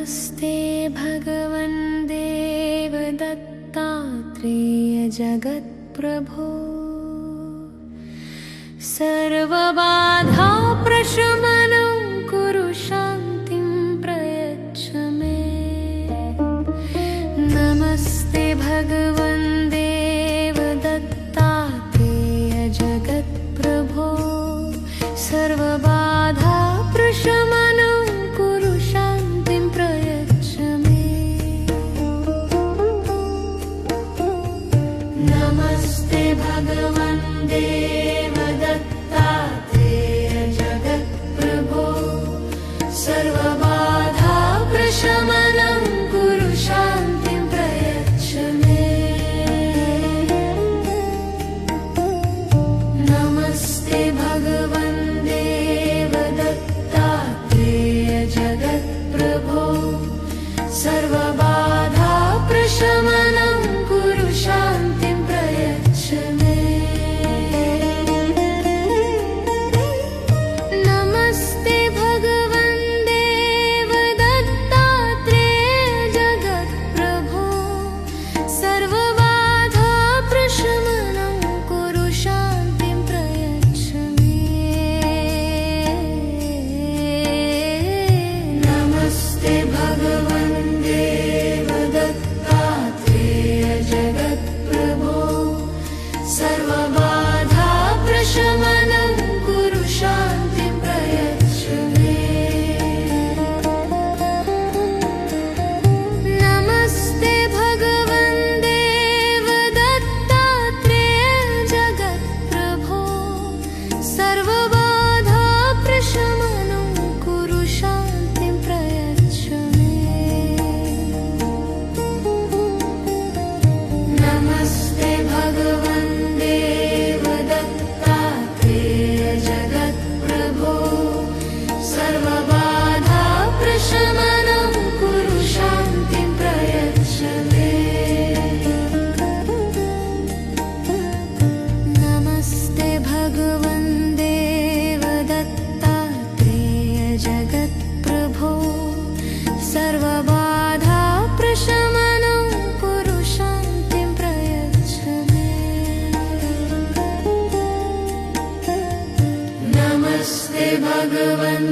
नमस्ते भगवन् देवदत्तात्रेय जगत्प्रभो सर्वबाधा प्रशमनं कुरु शान्तिं प्रयच्छ मे। नमस्ते भगवन् देवदत्तात्रेय जगत्प्रभो सर्वबाधा प्रशमनं कुरु शान्तिं प्रयच्छ मे। नमस्ते भगवन् देवदत्तात्रेय जगत्प्रभो सर्वबाधा प्रशमनं कुरु शान्तिं प्रयच्छ मे। नमस्ते भगवन् देवदत्तात्रेय जगत्प्रभो सर्वबाधा प्रशमनं कुरु शान्तिं प्रयच्छ मे। नमस्ते भगवन् देवदत्तात्रेय जगत्प्रभो सर्वबाधा प्रशमनं कुरु शान्तिं प्रयच्छ मे। नमस्ते भगवन् देवदत्तात्रेय जगत्प्रभो सर्वबाधा प्रशमनं कुरु शान्तिं प्रयच्छ मे। नमस्ते भगवन् देवदत्तात्रेय जगत्प्रभो सर्वबाधा प्रशमनं कुरु शान्तिं प्रयच्छ मे। नमस्ते भगवन् देवदत्तात्रेय जगत्प्रभो सर्वबाधा प्रशमनं कुरु शान्तिं प्रयच्छ मे। नमस्ते भगवन् देवदत्तात्रेय जगत्प्रभो सर्वबाधा प्रशमनं कुरु शान्तिं प्रयच्छ मे। नमस्ते भगवन्